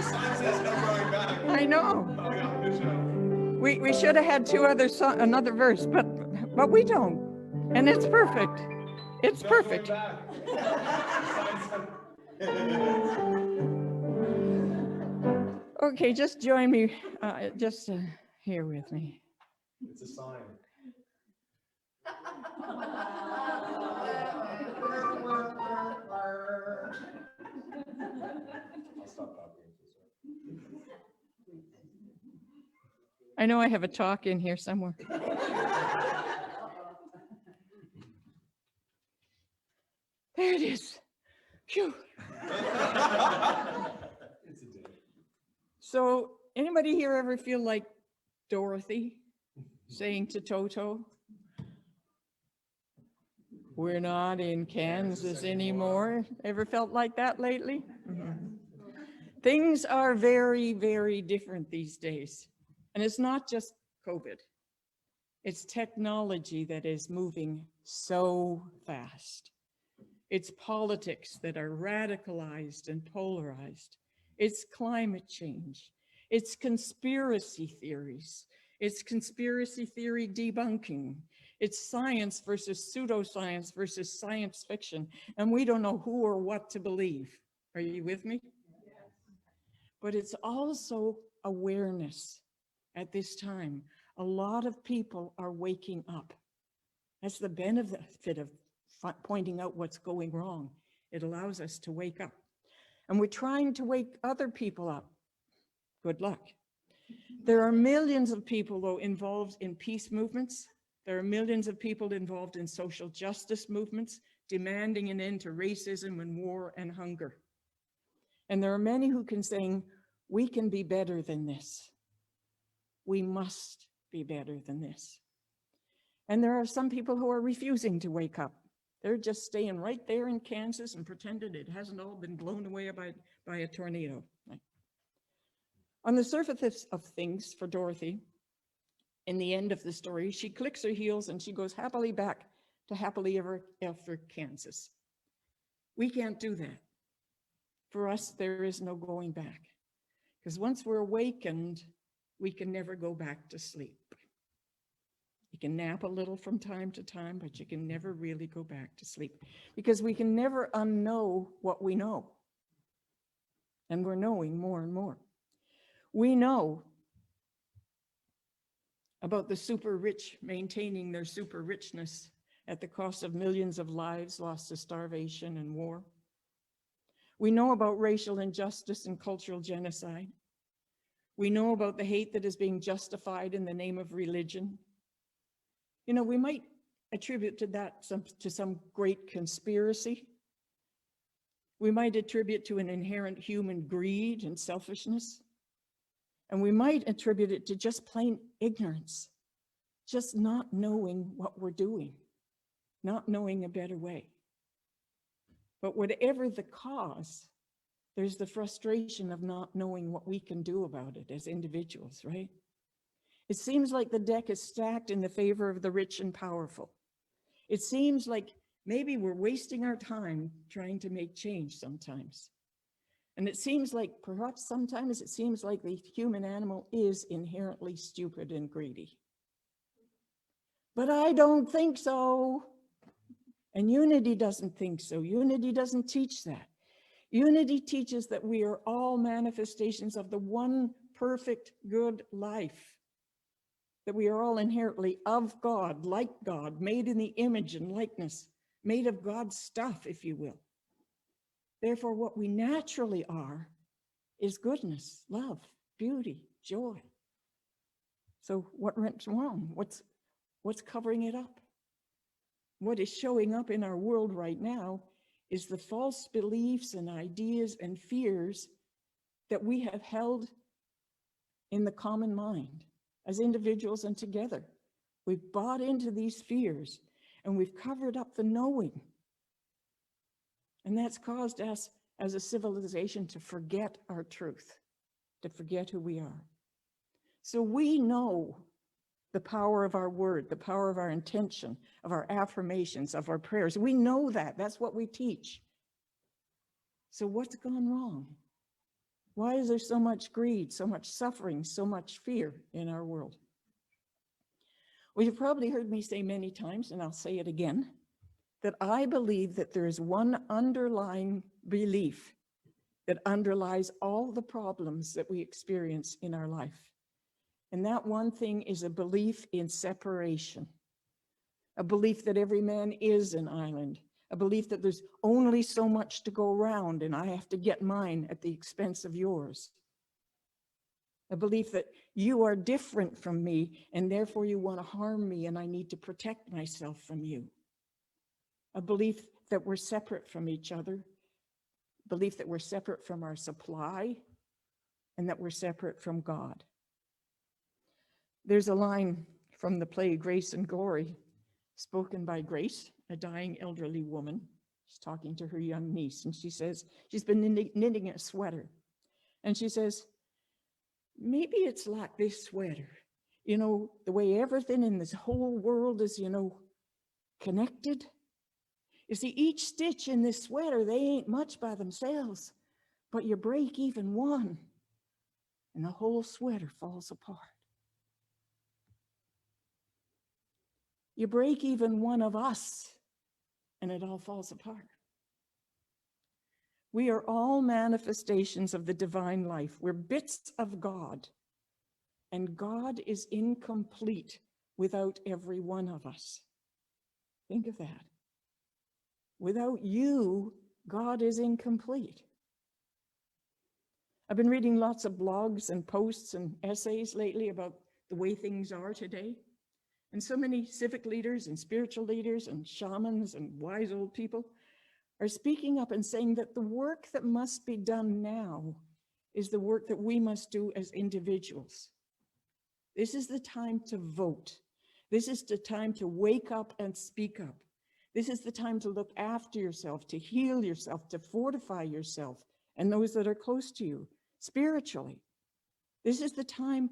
sign says no going back. I know. Oh, yeah, good job. We should have had another verse, but we don't. And it's perfect. It's perfect. No going back. Okay, just join me, here with me. It's a sign. I'll stop copying. I know I have a talk in here somewhere. There it is. Phew. It's a day. So anybody here ever feel like Dorothy saying to Toto, "We're not in Kansas anymore"? Ever felt like that lately? Mm-hmm. Things are very, very different these days. And it's not just COVID. It's technology that is moving so fast. It's politics that are radicalized and polarized. It's climate change. It's conspiracy theories. It's conspiracy theory debunking. It's science versus pseudoscience versus science fiction. And we don't know who or what to believe. Are you with me? Yes. But it's also awareness at this time. A lot of people are waking up. That's the benefit of pointing out what's going wrong. It allows us to wake up. And we're trying to wake other people up. Good luck. There are millions of people, though, involved in peace movements. There are millions of people involved in social justice movements, demanding an end to racism and war and hunger. And there are many who can say, we can be better than this. We must be better than this. And there are some people who are refusing to wake up. They're just staying right there in Kansas and pretending it hasn't all been blown away by a tornado. On the surface of things for Dorothy, in the end of the story, she clicks her heels and she goes happily back to happily ever after Kansas. We can't do that. For us, there is no going back. Because once we're awakened, we can never go back to sleep. You can nap a little from time to time, but you can never really go back to sleep because we can never unknow what we know. And we're knowing more and more. We know about the super rich maintaining their super richness at the cost of millions of lives lost to starvation and war. We know about racial injustice and cultural genocide. We know about the hate that is being justified in the name of religion. You know, we might attribute to some great conspiracy. We might attribute to an inherent human greed and selfishness. And we might attribute it to just plain ignorance, just not knowing what we're doing, not knowing a better way. But whatever the cause, there's the frustration of not knowing what we can do about it as individuals, right? It seems like the deck is stacked in the favor of the rich and powerful. It seems like maybe we're wasting our time trying to make change sometimes. And it seems like, perhaps sometimes it seems like the human animal is inherently stupid and greedy. But I don't think so. And unity doesn't think so. Unity doesn't teach that. Unity teaches that we are all manifestations of the one perfect good life. That we are all inherently of God, like God, made in the image and likeness, made of God's stuff, if you will. Therefore, what we naturally are is goodness, love, beauty, joy. So what went wrong? What's covering it up? What is showing up in our world right now is the false beliefs and ideas and fears that we have held in the common mind as individuals and together. We've bought into these fears and we've covered up the knowing. And that's caused us as a civilization to forget our truth, to forget who we are. So we know the power of our word, the power of our intention, of our affirmations, of our prayers. We know that. That's what we teach. So what's gone wrong? Why is there so much greed, so much suffering, so much fear in our world? Well, you've probably heard me say many times, and I'll say it again, that I believe that there is one underlying belief that underlies all the problems that we experience in our life. And that one thing is a belief in separation, a belief that every man is an island, a belief that there's only so much to go around and I have to get mine at the expense of yours. A belief that you are different from me and therefore you want to harm me and I need to protect myself from you. A belief that we're separate from each other, belief that we're separate from our supply and that we're separate from God. There's a line from the play Grace and Glory, spoken by Grace, a dying elderly woman. She's talking to her young niece, and she says, she's been knitting a sweater. And she says, maybe it's like this sweater, you know, the way everything in this whole world is, you know, connected. You see, each stitch in this sweater, they ain't much by themselves, but you break even one, and the whole sweater falls apart. You break even one of us, and it all falls apart. We are all manifestations of the divine life. We're bits of God, and God is incomplete without every one of us. Think of that. Without you, God is incomplete. I've been reading lots of blogs and posts and essays lately about the way things are today. And so many civic leaders and spiritual leaders and shamans and wise old people are speaking up and saying that the work that must be done now is the work that we must do as individuals. This is the time to vote. This is the time to wake up and speak up. This is the time to look after yourself, to heal yourself, to fortify yourself and those that are close to you spiritually. This is the time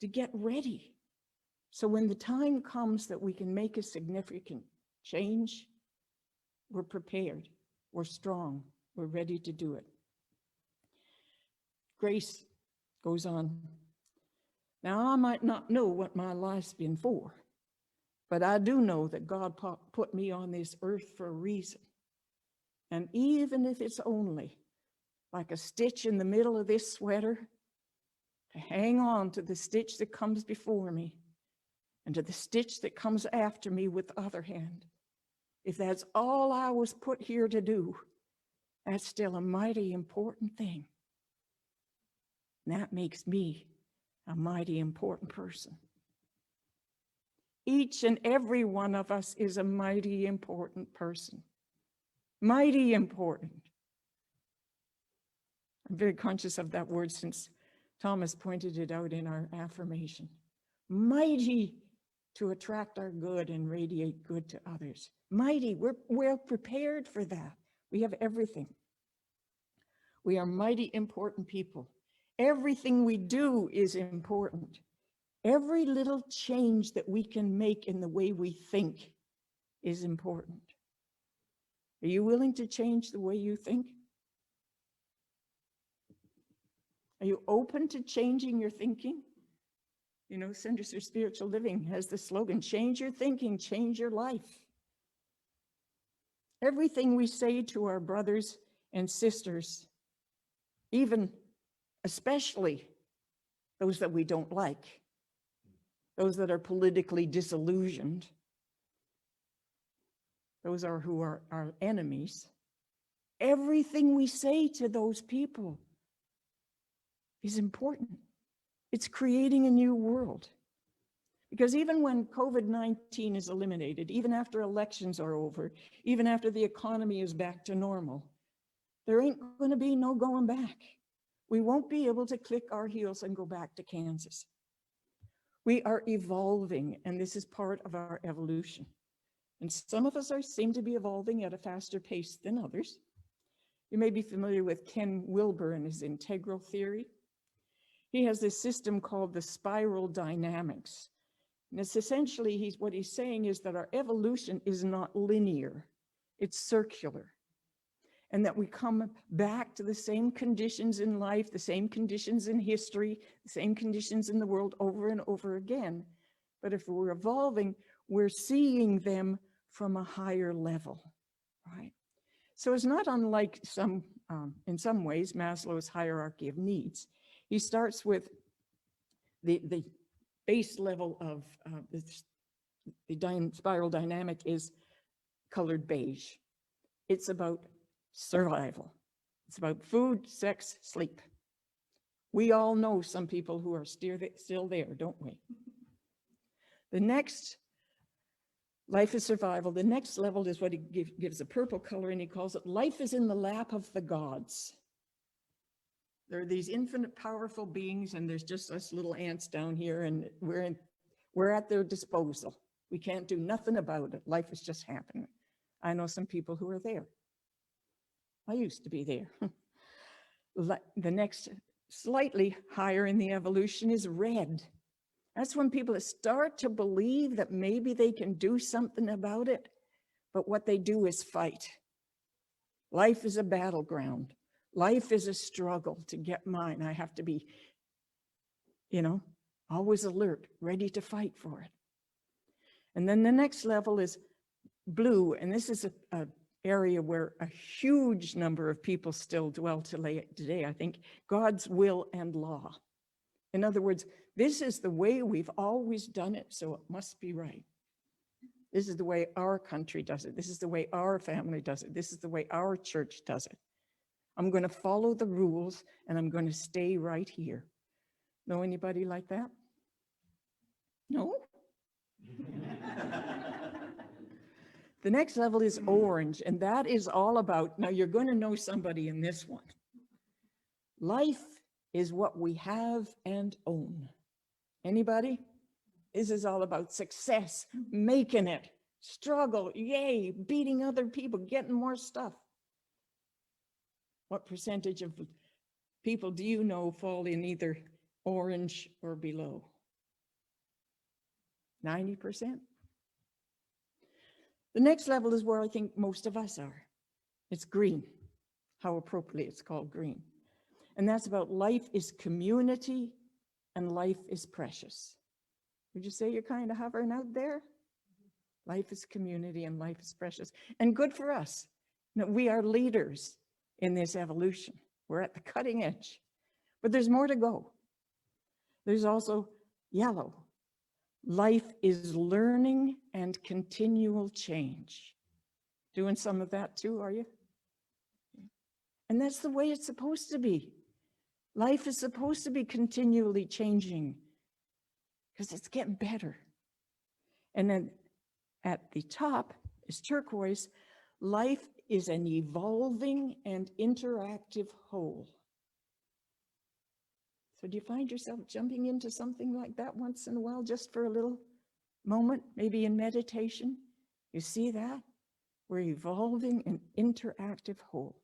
to get ready. So when the time comes that we can make a significant change, we're prepared, we're strong, we're ready to do it. Grace goes on. Now, I might not know what my life's been for, but I do know that God put me on this earth for a reason. And even if it's only like a stitch in the middle of this sweater, to hang on to the stitch that comes before me, and to the stitch that comes after me with the other hand. If that's all I was put here to do, that's still a mighty important thing. And that makes me a mighty important person. Each and every one of us is a mighty important person. Mighty important. I'm very conscious of that word since Thomas pointed it out in our affirmation. Mighty to attract our good and radiate good to others. Mighty, we're prepared for that. We have everything. We are mighty important people. Everything we do is important. Every little change that we can make in the way we think is important. Are you willing to change the way you think? Are you open to changing your thinking? You know, Centers for Spiritual Living has the slogan, change your thinking, change your life. Everything we say to our brothers and sisters, even especially those that we don't like, those that are politically disillusioned, those are who are our enemies, everything we say to those people is important. It's creating a new world. Because even when COVID-19 is eliminated, even after elections are over, even after the economy is back to normal, there ain't going to be no going back. We won't be able to click our heels and go back to Kansas. We are evolving, and this is part of our evolution. And some of us seem to be evolving at a faster pace than others. You may be familiar with Ken Wilber and his integral theory. He has this system called the spiral dynamics. And it's essentially, what he's saying is that our evolution is not linear, it's circular. and that we come back to the same conditions in life, the same conditions in history, the same conditions in the world over and over again. But if we're evolving, we're seeing them from a higher level, right? So it's not unlike in some ways, Maslow's hierarchy of needs. He starts with the base level of the spiral dynamic is colored beige. It's about survival. It's about food, sex, sleep. We all know some people who are still there, don't we? The next, life is survival. The next level is what he gives a purple color, and he calls it life is in the lap of the gods. There are these infinite powerful beings, and there's just us little ants down here, and we're at their disposal. We can't do nothing about it. Life is just happening. I know some people who are there. I used to be there. The next, slightly higher in the evolution, is red. That's when people start to believe that maybe they can do something about it, but what they do is fight. Life is a battleground. Life is a struggle to get mine. I have to be, always alert, ready to fight for it. And then the next level is blue, and this is an area where a huge number of people still dwell today, I think, God's will and law. In other words, this is the way we've always done it, so it must be right. This is the way our country does it. This is the way our family does it. This is the way our church does it. I'm going to follow the rules, and I'm going to stay right here. Know anybody like that? No? The next level is orange, and that is all about, now you're going to know somebody in this one. Life is what we have and own. Anybody? This is all about success, making it, struggle, yay, beating other people, getting more stuff. What percentage of people do you know fall in either orange or below? 90%? The next level is where I think most of us are. It's green. How appropriately it's called green. And that's about life is community and life is precious. Would you say you're kind of hovering out there? Life is community and life is precious. And good for us. Now, we are leaders in this evolution. We're at the cutting edge. But there's more to go. There's also yellow. Life is learning and continual change. Doing some of that too, are you? And that's the way it's supposed to be. Life is supposed to be continually changing because it's getting better. And then at the top is turquoise. Life is an evolving and interactive whole. So do you find yourself jumping into something like that once in a while, just for a little moment, maybe in meditation? You see that? We're evolving an interactive whole.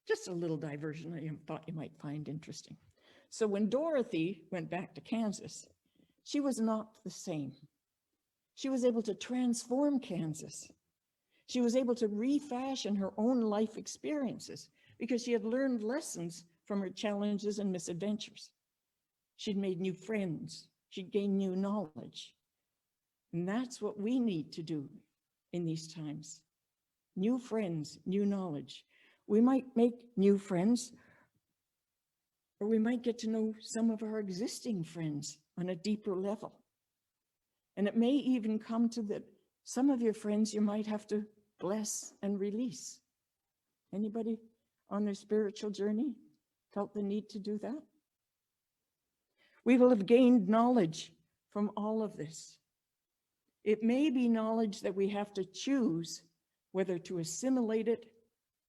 Just a little diversion I thought you might find interesting. So when Dorothy went back to Kansas, she was not the same. She was able to transform Kansas. She was able to refashion her own life experiences because she had learned lessons from her challenges and misadventures. She'd made new friends. She'd gained new knowledge. And that's what we need to do in these times. New friends, new knowledge. We might make new friends, or we might get to know some of our existing friends on a deeper level. And it may even come to that some of your friends you might have to bless and release. Anybody on their spiritual journey felt the need to do that? We will have gained knowledge from all of this. It may be knowledge that we have to choose whether to assimilate it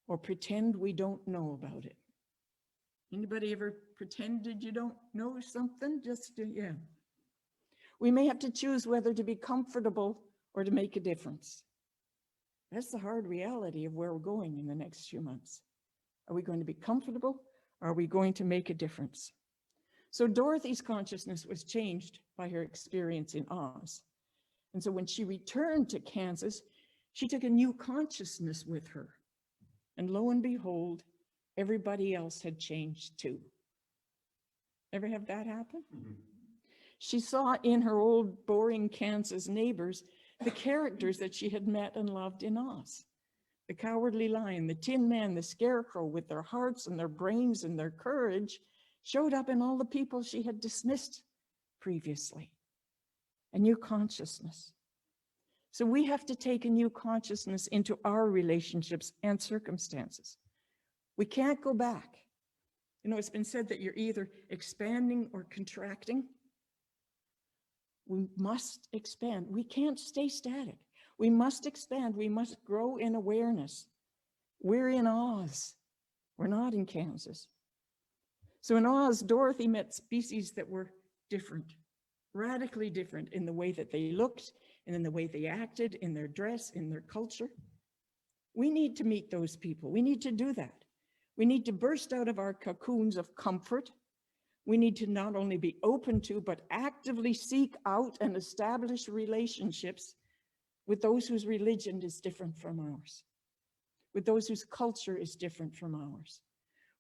or pretend we don't know about it. Anybody ever pretended you don't know something? Yeah. We may have to choose whether to be comfortable or to make a difference. That's the hard reality of where we're going in the next few months. Are we going to be comfortable? Or are we going to make a difference? So Dorothy's consciousness was changed by her experience in Oz. And so when she returned to Kansas, She took a new consciousness with her. And lo and behold, everybody else had changed too. Ever have that happen? Mhm. She saw in her old boring Kansas neighbors the characters that she had met and loved in Oz. The Cowardly Lion, the Tin Man, the Scarecrow, with their hearts and their brains and their courage, showed up in all the people she had dismissed previously. A new consciousness. So we have to take a new consciousness into our relationships and circumstances. We can't go back. You know, it's been said that you're either expanding or contracting. We must expand. We can't stay static. We must expand. We must grow in awareness. We're in Oz. We're not in Kansas. So in Oz, Dorothy met species that were different, radically different in the way that they looked and in the way they acted, in their dress, in their culture. We need to meet those people. We need to do that. We need to burst out of our cocoons of comfort. We need to not only be open to, but actively seek out and establish relationships with those whose religion is different from ours, with those whose culture is different from ours,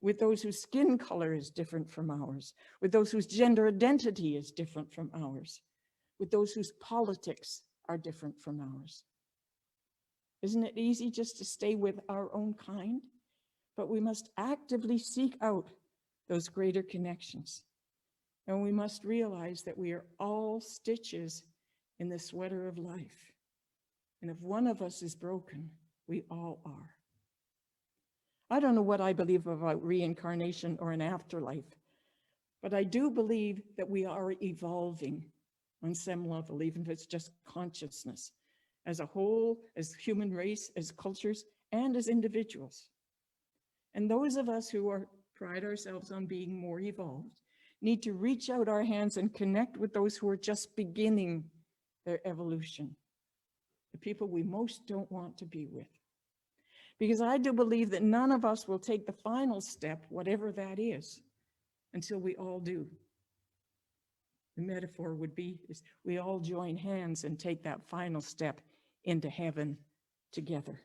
with those whose skin color is different from ours, with those whose gender identity is different from ours, with those whose politics are different from ours. Isn't it easy just to stay with our own kind? But we must actively seek out those greater connections. And we must realize that we are all stitches in the sweater of life. And if one of us is broken, we all are. I don't know what I believe about reincarnation or an afterlife, but I do believe that we are evolving on some level, even if it's just consciousness, as a whole, as human race, as cultures, and as individuals. And those of us who pride ourselves on being more evolved need to reach out our hands and connect with those who are just beginning their evolution, the people we most don't want to be with. Because I do believe that none of us will take the final step, whatever that is, until we all do. The metaphor would be is we all join hands and take that final step into heaven together.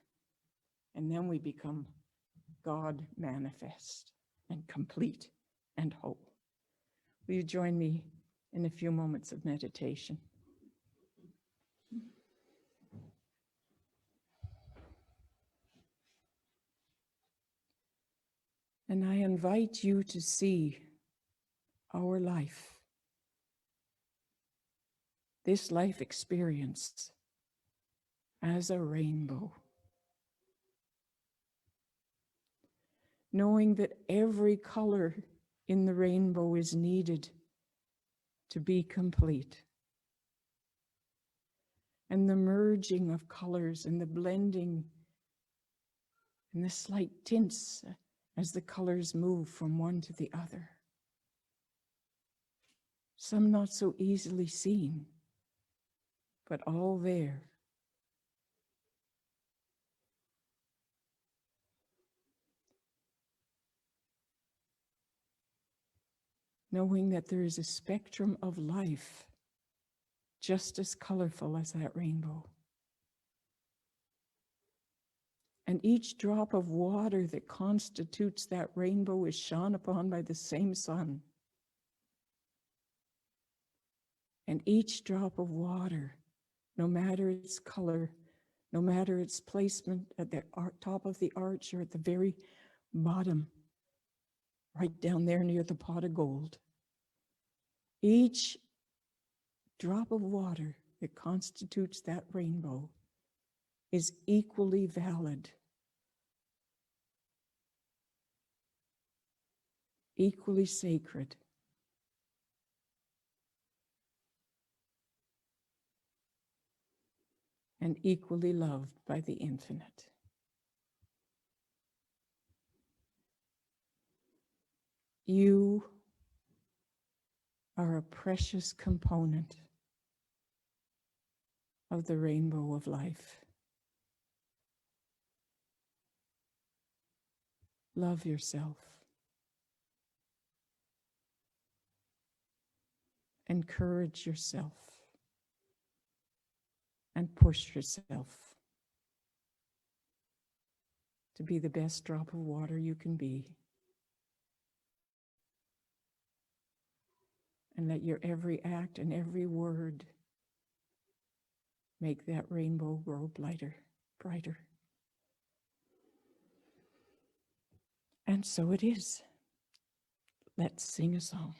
And then we become God manifest and complete and whole. Will you join me in a few moments of meditation? And I invite you to see our life, this life experience, as a rainbow. Knowing that every color in the rainbow is needed to be complete. And the merging of colors and the blending and the slight tints as the colors move from one to the other. Some not so easily seen, but all there. Knowing that there is a spectrum of life just as colorful as that rainbow. And each drop of water that constitutes that rainbow is shone upon by the same sun. And each drop of water, no matter its color, no matter its placement at the top of the arch or at the very bottom, right down there near the pot of gold, each drop of water that constitutes that rainbow is equally valid, equally sacred, and equally loved by the infinite. You are a precious component of the rainbow of life. Love yourself. Encourage yourself. And push yourself. to be the best drop of water you can be. And let your every act and every word make that rainbow grow brighter. And so it is. Let's sing a song.